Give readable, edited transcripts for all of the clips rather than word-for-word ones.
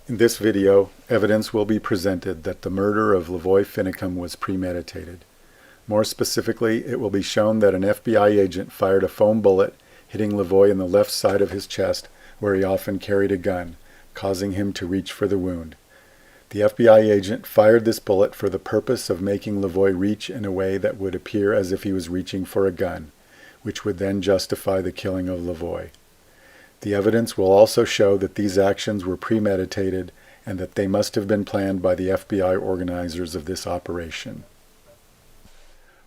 In this video, evidence will be presented that the murder of LaVoy Finicum was premeditated. More specifically, it will be shown that an FBI agent fired a foam bullet, hitting LaVoy in the left side of his chest, where he often carried a gun, causing him to reach for the wound. The FBI agent fired this bullet for the purpose of making LaVoy reach in a way that would appear as if he was reaching for a gun, which would then justify the killing of LaVoy. The evidence will also show that these actions were premeditated and that they must have been planned by the FBI organizers of this operation.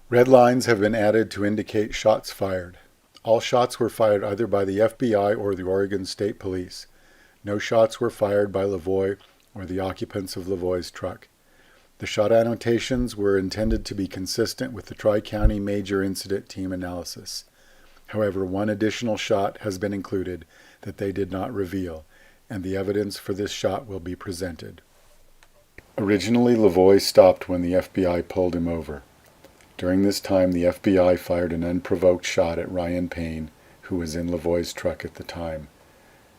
Red lines have been added to indicate shots fired. All shots were fired either by the FBI or the Oregon State Police. No shots were fired by LaVoy or the occupants of LaVoy's truck. The shot annotations were intended to be consistent with the Tri-County Major Incident Team analysis. However, one additional shot has been included that they did not reveal, and the evidence for this shot will be presented. Originally, LaVoy stopped when the FBI pulled him over. During this time, the FBI fired an unprovoked shot at Ryan Payne, who was in LaVoy's truck at the time.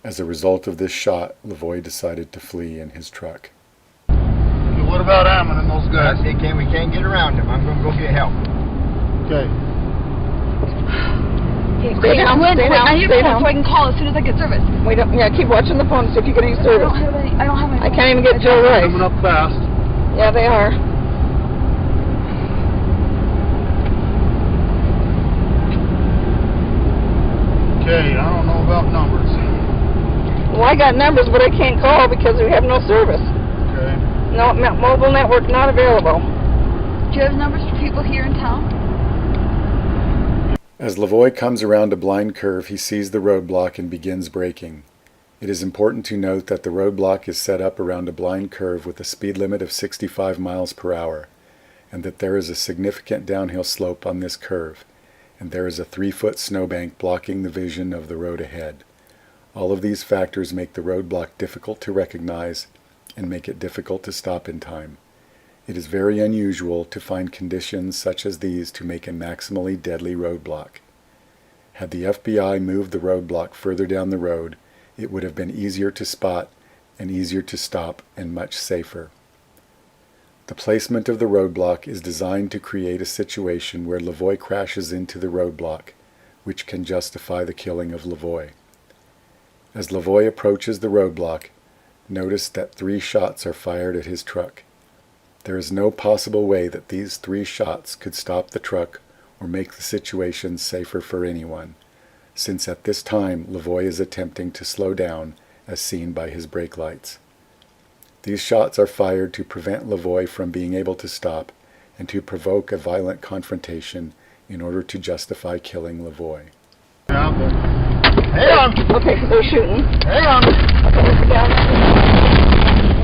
As a result of this shot, LaVoy decided to flee in his truck. What about Ammon and those guys? We can't get around them. I'm going to go get help. Okay. Stay down. I need a phone so I can call as soon as I get service. Keep watching the phone, see if you get any service. I don't have any. I can't even get Joe Rice. Coming up fast. Yeah, they are. Okay, I don't know about numbers. Well, I got numbers, but I can't call because we have no service. Okay. No, mobile network not available. Do you have numbers for people here in town? As LaVoy comes around a blind curve, he sees the roadblock and begins braking. It is important to note that the roadblock is set up around a blind curve with a speed limit of 65 miles per hour, and that there is a significant downhill slope on this curve, and there is a 3-foot snowbank blocking the vision of the road ahead. All of these factors make the roadblock difficult to recognize and make it difficult to stop in time. It is very unusual to find conditions such as these to make a maximally deadly roadblock. Had the FBI moved the roadblock further down the road, it would have been easier to spot and easier to stop and much safer. The placement of the roadblock is designed to create a situation where LaVoy crashes into the roadblock, which can justify the killing of LaVoy. As LaVoy approaches the roadblock, notice that 3 shots are fired at his truck. There is no possible way that these 3 shots could stop the truck or make the situation safer for anyone, since at this time LaVoy is attempting to slow down as seen by his brake lights. These shots are fired to prevent LaVoy from being able to stop and to provoke a violent confrontation in order to justify killing LaVoy. Yeah, but hang on. Okay, they're shooting. Hang on.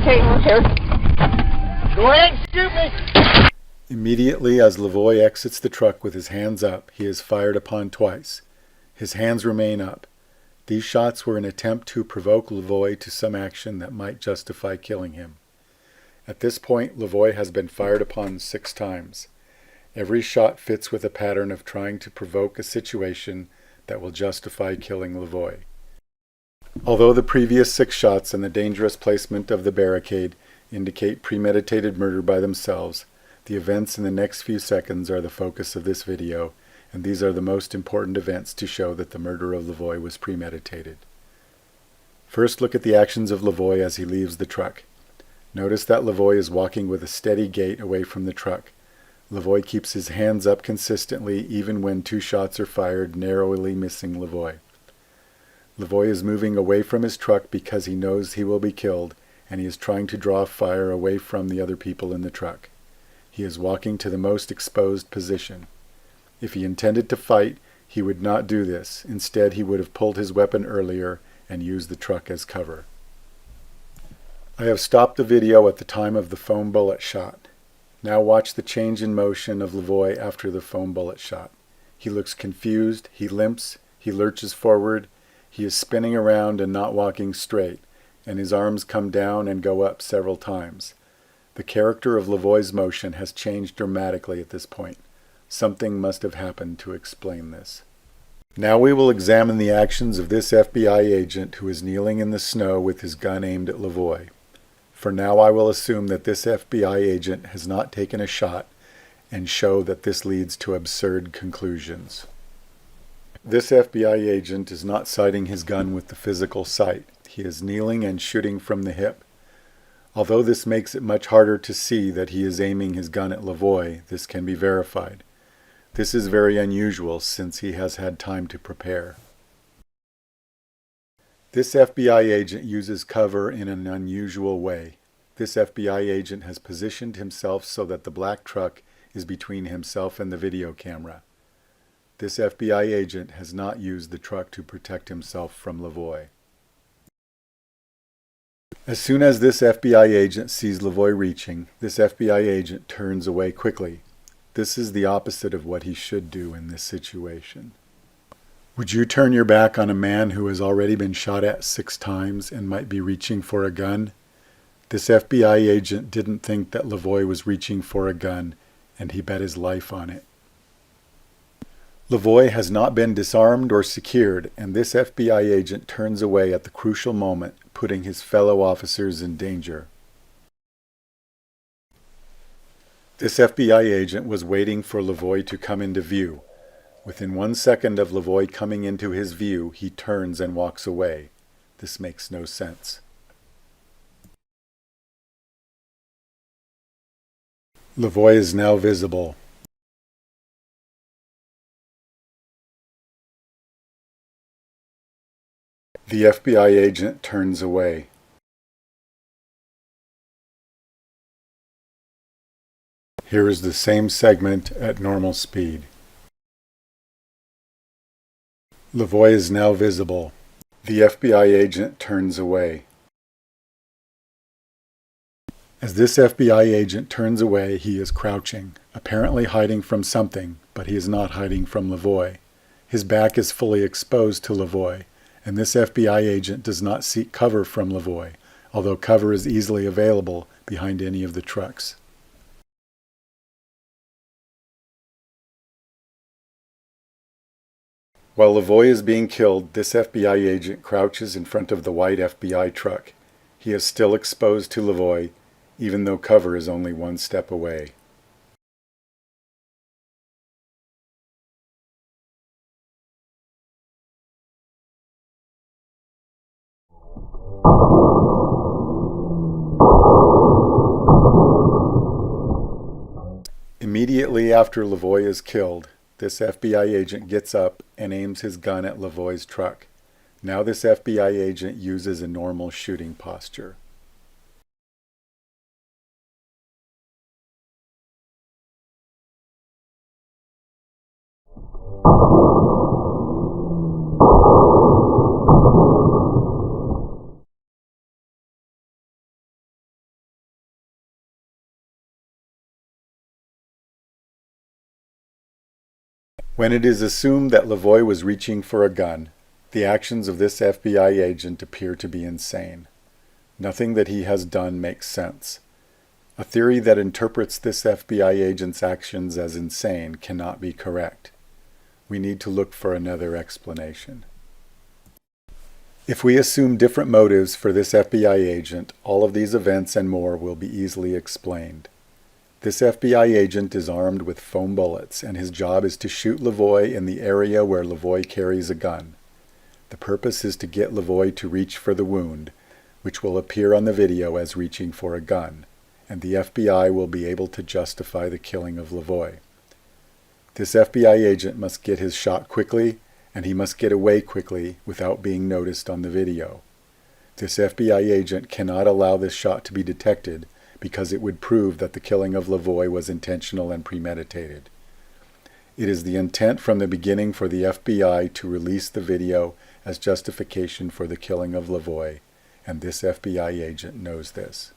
Okay, we're here. Go ahead and shoot me. Immediately as LaVoy exits the truck with his hands up, he is fired upon twice. His hands remain up. These shots were an attempt to provoke LaVoy to some action that might justify killing him. At this point, LaVoy has been fired upon 6 times. Every shot fits with a pattern of trying to provoke a situation that will justify killing LaVoy. Although the previous 6 shots and the dangerous placement of the barricade indicate premeditated murder by themselves, the events in the next few seconds are the focus of this video, and these are the most important events to show that the murder of LaVoy was premeditated. First, look at the actions of LaVoy as he leaves the truck. Notice that LaVoy is walking with a steady gait away from the truck. LaVoy keeps his hands up consistently even when 2 shots are fired, narrowly missing LaVoy. LaVoy is moving away from his truck because he knows he will be killed, and he is trying to draw fire away from the other people in the truck. He is walking to the most exposed position. If he intended to fight, he would not do this. Instead, he would have pulled his weapon earlier and used the truck as cover. I have stopped the video at the time of the foam bullet shot. Now watch the change in motion of LaVoy after the foam bullet shot. He looks confused, he limps, he lurches forward, he is spinning around and not walking straight, and his arms come down and go up several times. The character of LaVoy's motion has changed dramatically at this point. Something must have happened to explain this. Now we will examine the actions of this FBI agent who is kneeling in the snow with his gun aimed at LaVoy. For now I will assume that this FBI agent has not taken a shot and show that this leads to absurd conclusions. This FBI agent is not sighting his gun with the physical sight. He is kneeling and shooting from the hip. Although this makes it much harder to see that he is aiming his gun at LaVoy, this can be verified. This is very unusual since he has had time to prepare. This FBI agent uses cover in an unusual way. This FBI agent has positioned himself so that the black truck is between himself and the video camera. This FBI agent has not used the truck to protect himself from LaVoy. As soon as this FBI agent sees LaVoy reaching, this FBI agent turns away quickly. This is the opposite of what he should do in this situation. Would you turn your back on a man who has already been shot at 6 times and might be reaching for a gun? This FBI agent didn't think that LaVoy was reaching for a gun, and he bet his life on it. LaVoy has not been disarmed or secured, and this FBI agent turns away at the crucial moment, putting his fellow officers in danger. This FBI agent was waiting for LaVoy to come into view. Within 1 second of LaVoy coming into his view, he turns and walks away. This makes no sense. LaVoy is now visible. The FBI agent turns away. Here is the same segment at normal speed. LaVoy is now visible. The FBI agent turns away. As this FBI agent turns away, he is crouching, apparently hiding from something, but he is not hiding from LaVoy. His back is fully exposed to LaVoy, and this FBI agent does not seek cover from LaVoy, although cover is easily available behind any of the trucks. While LaVoy is being killed, this FBI agent crouches in front of the white FBI truck. He is still exposed to LaVoy, even though cover is only 1 step away. Immediately after LaVoy is killed, this FBI agent gets up and aims his gun at LaVoy's truck. Now this FBI agent uses a normal shooting posture. When it is assumed that LaVoy was reaching for a gun, the actions of this FBI agent appear to be insane. Nothing that he has done makes sense. A theory that interprets this FBI agent's actions as insane cannot be correct. We need to look for another explanation. If we assume different motives for this FBI agent, all of these events and more will be easily explained. This FBI agent is armed with foam bullets, and his job is to shoot LaVoy in the area where LaVoy carries a gun. The purpose is to get LaVoy to reach for the wound, which will appear on the video as reaching for a gun, and the FBI will be able to justify the killing of LaVoy. This FBI agent must get his shot quickly, and he must get away quickly without being noticed on the video. This FBI agent cannot allow this shot to be detected, because it would prove that the killing of LaVoy was intentional and premeditated. It is the intent from the beginning for the FBI to release the video as justification for the killing of LaVoy, and this FBI agent knows this.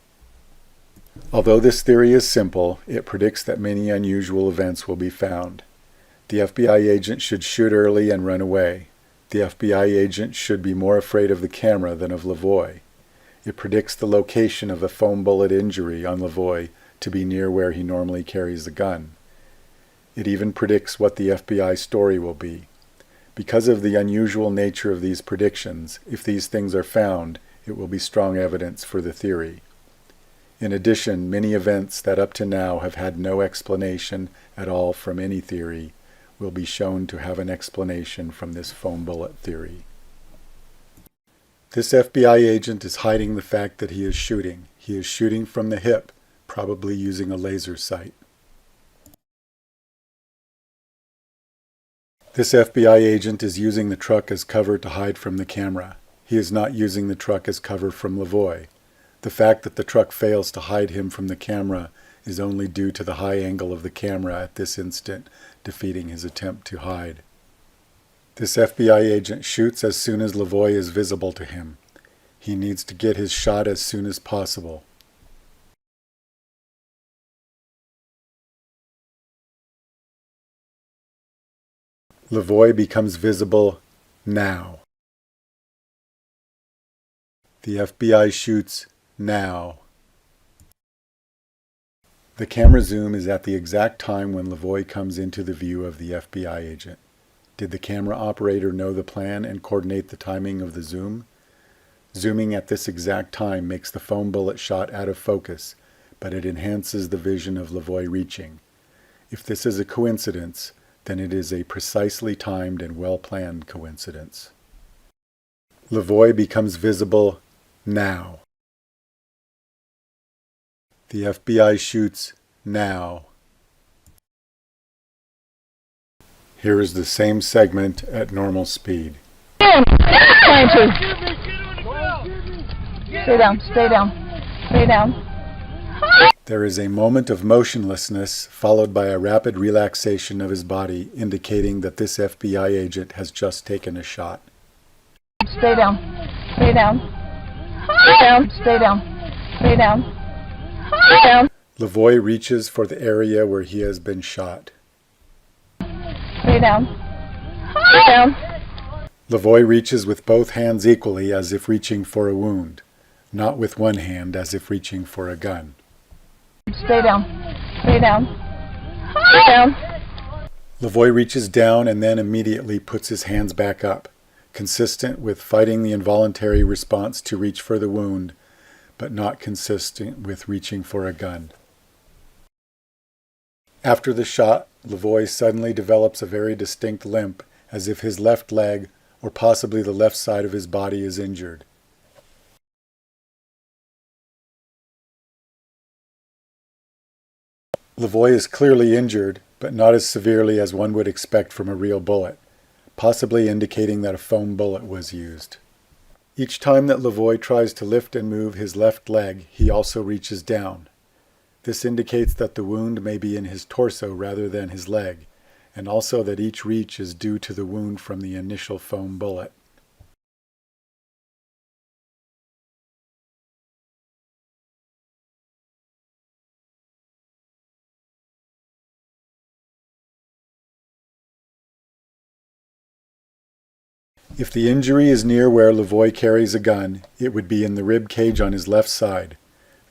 Although this theory is simple, it predicts that many unusual events will be found. The FBI agent should shoot early and run away. The FBI agent should be more afraid of the camera than of LaVoy. It predicts the location of a foam bullet injury on LaVoy to be near where he normally carries the gun. It even predicts what the FBI story will be. Because of the unusual nature of these predictions, if these things are found, it will be strong evidence for the theory. In addition, many events that up to now have had no explanation at all from any theory will be shown to have an explanation from this foam bullet theory. This FBI agent is hiding the fact that he is shooting. He is shooting from the hip, probably using a laser sight. This FBI agent is using the truck as cover to hide from the camera. He is not using the truck as cover from LaVoy. The fact that the truck fails to hide him from the camera is only due to the high angle of the camera at this instant, defeating his attempt to hide. This FBI agent shoots as soon as LaVoy is visible to him. He needs to get his shot as soon as possible. LaVoy becomes visible now. The FBI shoots now. The camera zoom is at the exact time when LaVoy comes into the view of the FBI agent. Did the camera operator know the plan and coordinate the timing of the zoom? Zooming at this exact time makes the foam bullet shot out of focus, but it enhances the vision of LaVoy reaching. If this is a coincidence, then it is a precisely timed and well-planned coincidence. LaVoy becomes visible now. The FBI shoots now. Here is the same segment at normal speed. Trying to. Stay down, stay down, stay down. There is a moment of motionlessness followed by a rapid relaxation of his body, indicating that this FBI agent has just taken a shot. Stay down, stay down, stay down, stay down, stay down. LaVoy reaches for the area where he has been shot. Stay down. Stay down. LaVoy reaches with both hands equally as if reaching for a wound, not with one hand as if reaching for a gun. Stay down. Stay down. Stay down. LaVoy reaches down and then immediately puts his hands back up, consistent with fighting the involuntary response to reach for the wound, but not consistent with reaching for a gun. After the shot, LaVoy suddenly develops a very distinct limp, as if his left leg, or possibly the left side of his body, is injured. LaVoy is clearly injured, but not as severely as one would expect from a real bullet, possibly indicating that a foam bullet was used. Each time that LaVoy tries to lift and move his left leg, he also reaches down. This indicates that the wound may be in his torso rather than his leg, and also that each reach is due to the wound from the initial foam bullet. If the injury is near where LaVoy carries a gun, it would be in the rib cage on his left side.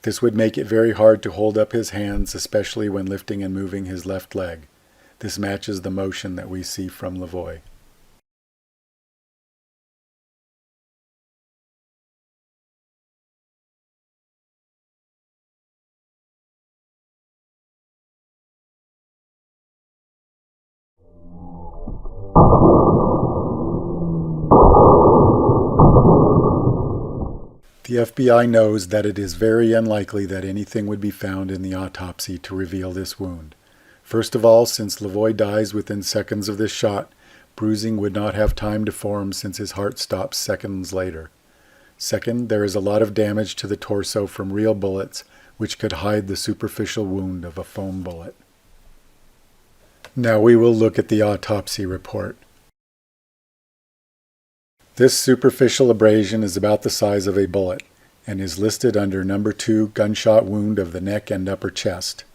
This would make it very hard to hold up his hands, especially when lifting and moving his left leg. This matches the motion that we see from LaVoy. The FBI knows that it is very unlikely that anything would be found in the autopsy to reveal this wound. First of all, since LaVoy dies within seconds of this shot, bruising would not have time to form since his heart stops seconds later. Second, there is a lot of damage to the torso from real bullets, which could hide the superficial wound of a foam bullet. Now we will look at the autopsy report. This superficial abrasion is about the size of a bullet and is listed under number 2 gunshot wound of the neck and upper chest.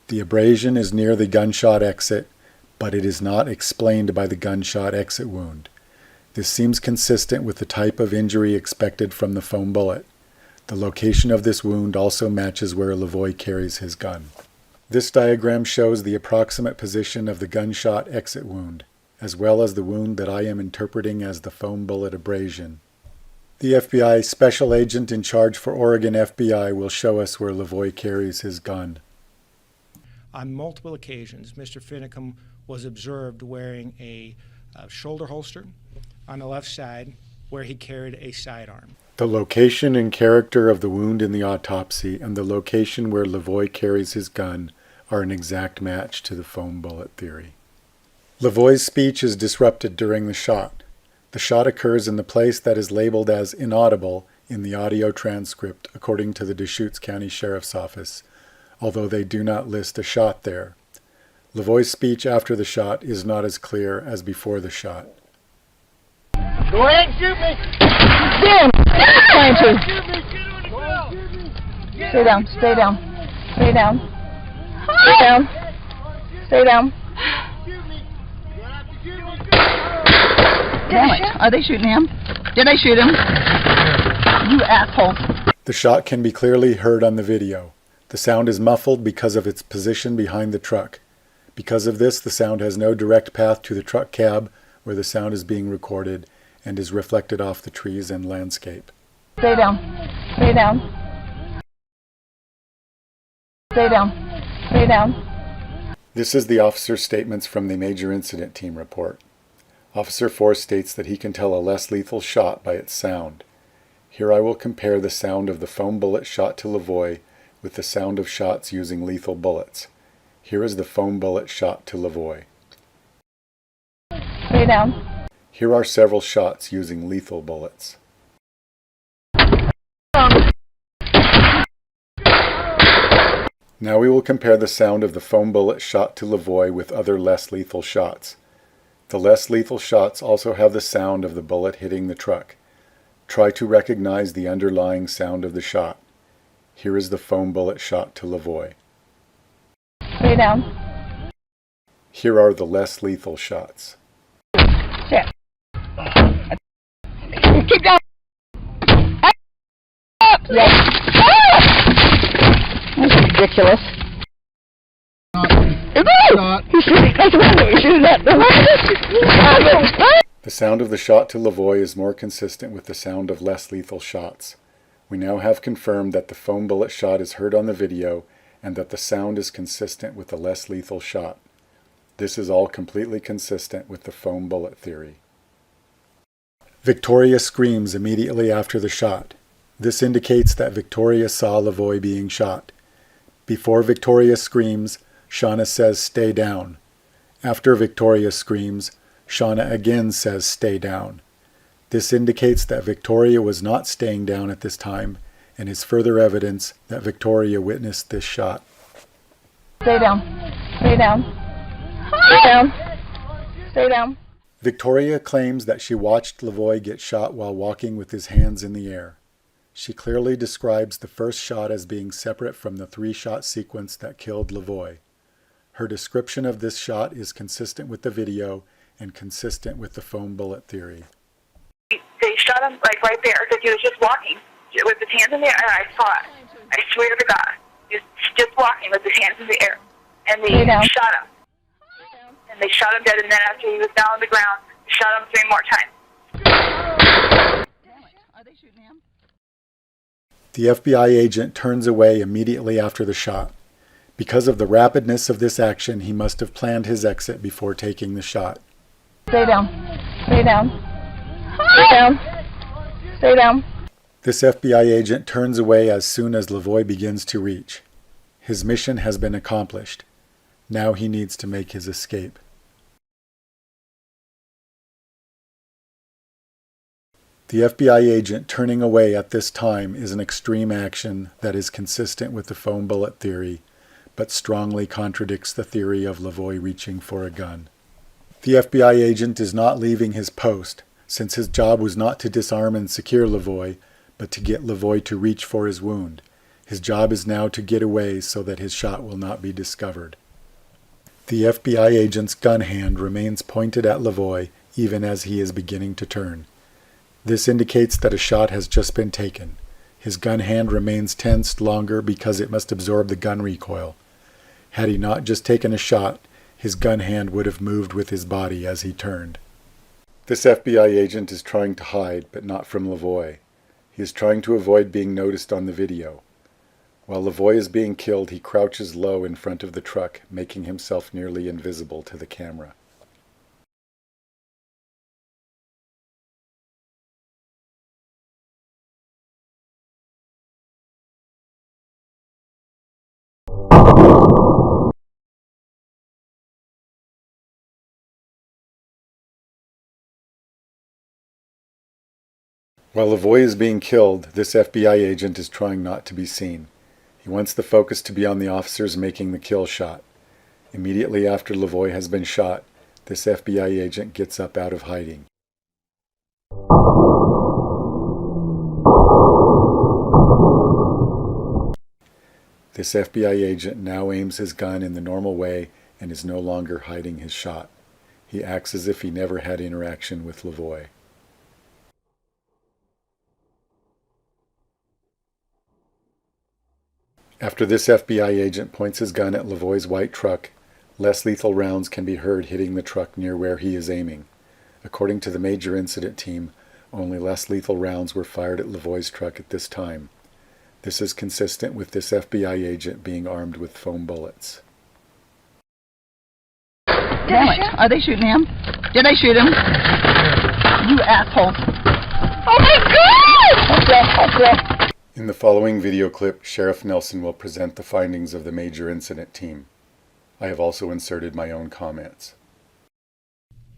The abrasion is near the gunshot exit, but it is not explained by the gunshot exit wound. This seems consistent with the type of injury expected from the foam bullet. The location of this wound also matches where LaVoy carries his gun. This diagram shows the approximate position of the gunshot exit wound, as well as the wound that I am interpreting as the foam bullet abrasion. The FBI special agent in charge for Oregon FBI will show us where LaVoy carries his gun. On multiple occasions, Mr. Finicum was observed wearing a shoulder holster on the left side where he carried a sidearm. The location and character of the wound in the autopsy and the location where LaVoy carries his gun are an exact match to the foam bullet theory. LaVoy's speech is disrupted during the shot. The shot occurs in the place that is labeled as inaudible in the audio transcript according to the Deschutes County Sheriff's Office, although they do not list a shot there. LaVoy's speech after the shot is not as clear as before the shot. Go ahead and shoot me. Damn! Trying to. Shoot me. Get on the ground. Stay down. Stay down. Stay down. Stay down. Stay down. Shoot me. You have to shoot me. Damn it. Are they shooting him? Did I shoot him? You assholes. The shot can be clearly heard on the video. The sound is muffled because of its position behind the truck. Because of this, the sound has no direct path to the truck cab where the sound is being recorded and is reflected off the trees and landscape. Stay down. Stay down. Stay down. Stay down. This is the officer's statements from the Major Incident Team report. Officer 4 states that he can tell a less lethal shot by its sound. Here I will compare the sound of the foam bullet shot to LaVoy with the sound of shots using lethal bullets. Here is the foam bullet shot to LaVoy. Stay down. Here are several shots using lethal bullets. Now we will compare the sound of the foam bullet shot to LaVoy with other less lethal shots. The less lethal shots also have the sound of the bullet hitting the truck. Try to recognize the underlying sound of the shot. Here is the foam bullet shot to LaVoy. Stay down. Here are the less lethal shots. Shit. Keep down. Up. Yes. That's ridiculous. The sound of the shot to LaVoy is more consistent with the sound of less lethal shots. We now have confirmed that the foam bullet shot is heard on the video and that the sound is consistent with the less lethal shot. This is all completely consistent with the foam bullet theory. Victoria screams immediately after the shot. This indicates that Victoria saw LaVoy being shot. Before Victoria screams, Shauna says, "Stay down." After Victoria screams, Shauna again says, "Stay down." This indicates that Victoria was not staying down at this time and is further evidence that Victoria witnessed this shot. Stay down. Stay down. Stay down. Stay down. Victoria claims that she watched LaVoy get shot while walking with his hands in the air. She clearly describes the first shot as being separate from the 3-shot sequence that killed LaVoy. Her description of this shot is consistent with the video and consistent with the foam bullet theory. They shot him like right there because he was just walking with his hands in the air, and I saw it. I swear to God, he was just walking with his hands in the air, and they shot him. And they shot him dead, and then after he was down on the ground, they shot him 3 more times. Are they shooting him? The FBI agent turns away immediately after the shot. Because of the rapidness of this action, he must have planned his exit before taking the shot. Stay down. Stay down. Stay down. Stay down. This FBI agent turns away as soon as LaVoy begins to reach. His mission has been accomplished. Now he needs to make his escape. The FBI agent turning away at this time is an extreme action that is consistent with the foam bullet theory, but strongly contradicts the theory of LaVoy reaching for a gun. The FBI agent is not leaving his post, since his job was not to disarm and secure LaVoy, but to get LaVoy to reach for his wound. His job is now to get away so that his shot will not be discovered. The FBI agent's gun hand remains pointed at LaVoy even as he is beginning to turn. This indicates that a shot has just been taken. His gun hand remains tensed longer because it must absorb the gun recoil. Had he not just taken a shot, his gun hand would have moved with his body as he turned. This FBI agent is trying to hide, but not from LaVoy. He is trying to avoid being noticed on the video. While LaVoy is being killed, he crouches low in front of the truck, making himself nearly invisible to the camera. While LaVoy is being killed, this FBI agent is trying not to be seen. He wants the focus to be on the officers making the kill shot. Immediately after LaVoy has been shot, this FBI agent gets up out of hiding. This FBI agent now aims his gun in the normal way and is no longer hiding his shot. He acts as if he never had interaction with LaVoy. After this FBI agent points his gun at LaVoy's white truck, less lethal rounds can be heard hitting the truck near where he is aiming. According to the major incident team, only less lethal rounds were fired at LaVoy's truck at this time. This is consistent with this FBI agent being armed with foam bullets. Damn it. Are they shooting him? Did I shoot him? You assholes. Oh my God! Okay. In the following video clip, Sheriff Nelson will present the findings of the major incident team. I have also inserted my own comments.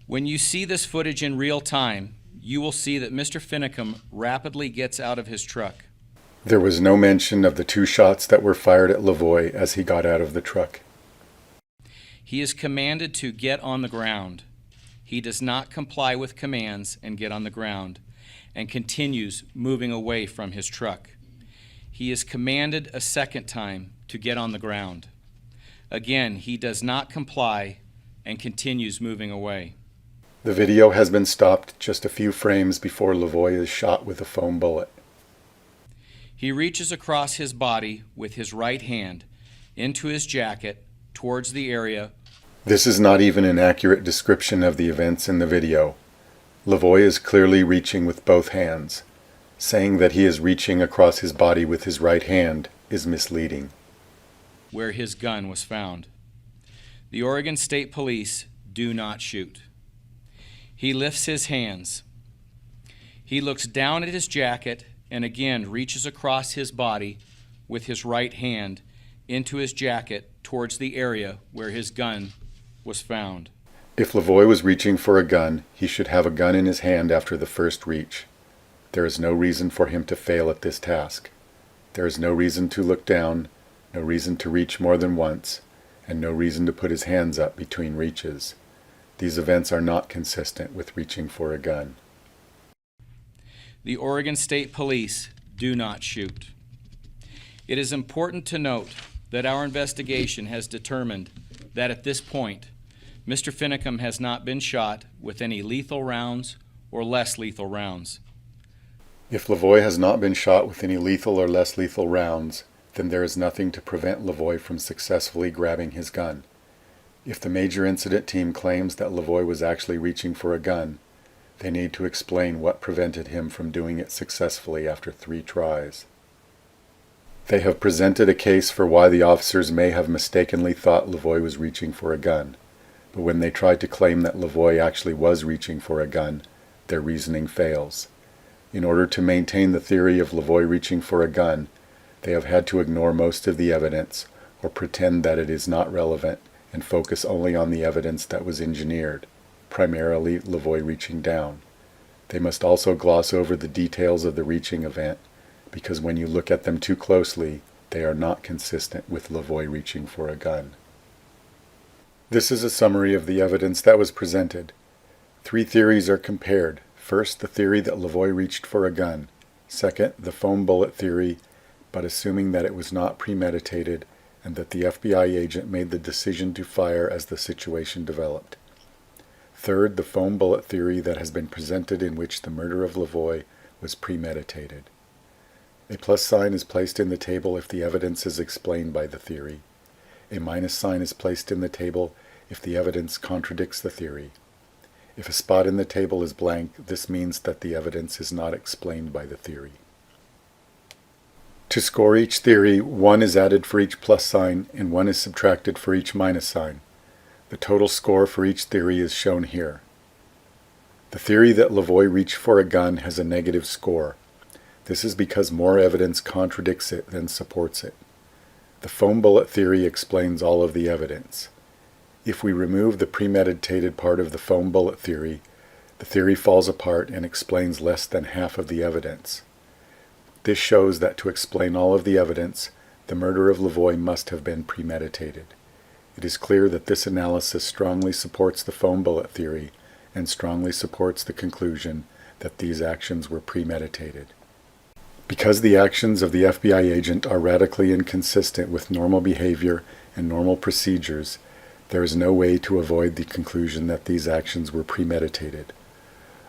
When you see this footage in real time, you will see that Mr. Finicum rapidly gets out of his truck. There was no mention of the 2 shots that were fired at LaVoy as he got out of the truck. He is commanded to get on the ground. He does not comply with commands and get on the ground, and continues moving away from his truck. He is commanded a second time to get on the ground. Again, he does not comply and continues moving away. The video has been stopped just a few frames before LaVoy is shot with a foam bullet. He reaches across his body with his right hand into his jacket towards the area. This is not even an accurate description of the events in the video. LaVoy is clearly reaching with both hands. Saying that he is reaching across his body with his right hand is misleading. Where his gun was found. The Oregon State Police do not shoot. He lifts his hands. He looks down at his jacket and again reaches across his body with his right hand into his jacket towards the area where his gun was found. If LaVoy was reaching for a gun, he should have a gun in his hand after the first reach. There is no reason for him to fail at this task. There is no reason to look down, no reason to reach more than once, and no reason to put his hands up between reaches. These events are not consistent with reaching for a gun. The Oregon State Police do not shoot. It is important to note that our investigation has determined that at this point, Mr. Finicum has not been shot with any lethal rounds or less lethal rounds. If LaVoy has not been shot with any lethal or less lethal rounds, then there is nothing to prevent LaVoy from successfully grabbing his gun. If the major incident team claims that LaVoy was actually reaching for a gun, they need to explain what prevented him from doing it successfully after 3 tries. They have presented a case for why the officers may have mistakenly thought LaVoy was reaching for a gun, but when they tried to claim that LaVoy actually was reaching for a gun, their reasoning fails. In order to maintain the theory of LaVoy reaching for a gun, they have had to ignore most of the evidence or pretend that it is not relevant and focus only on the evidence that was engineered, primarily LaVoy reaching down. They must also gloss over the details of the reaching event, because when you look at them too closely, they are not consistent with LaVoy reaching for a gun. This is a summary of the evidence that was presented. 3 theories are compared. First, the theory that LaVoy reached for a gun. Second, the foam bullet theory, but assuming that it was not premeditated and that the FBI agent made the decision to fire as the situation developed. Third, the foam bullet theory that has been presented in which the murder of LaVoy was premeditated. A plus sign is placed in the table if the evidence is explained by the theory. A minus sign is placed in the table if the evidence contradicts the theory. If a spot in the table is blank, this means that the evidence is not explained by the theory. To score each theory, 1 is added for each plus sign and 1 is subtracted for each minus sign. The total score for each theory is shown here. The theory that LaVoy reached for a gun has a negative score. This is because more evidence contradicts it than supports it. The foam bullet theory explains all of the evidence. If we remove the premeditated part of the foam bullet theory, the theory falls apart and explains less than half of the evidence. This shows that to explain all of the evidence, the murder of LaVoy must have been premeditated. It is clear that this analysis strongly supports the foam bullet theory and strongly supports the conclusion that these actions were premeditated. Because the actions of the FBI agent are radically inconsistent with normal behavior and normal procedures, there is no way to avoid the conclusion that these actions were premeditated.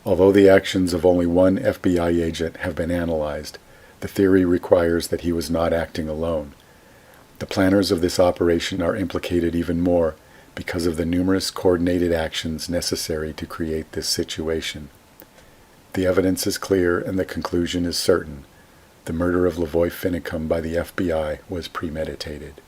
Although the actions of only one FBI agent have been analyzed, the theory requires that he was not acting alone. The planners of this operation are implicated even more because of the numerous coordinated actions necessary to create this situation. The evidence is clear and the conclusion is certain. The murder of LaVoy Finicum by the FBI was premeditated.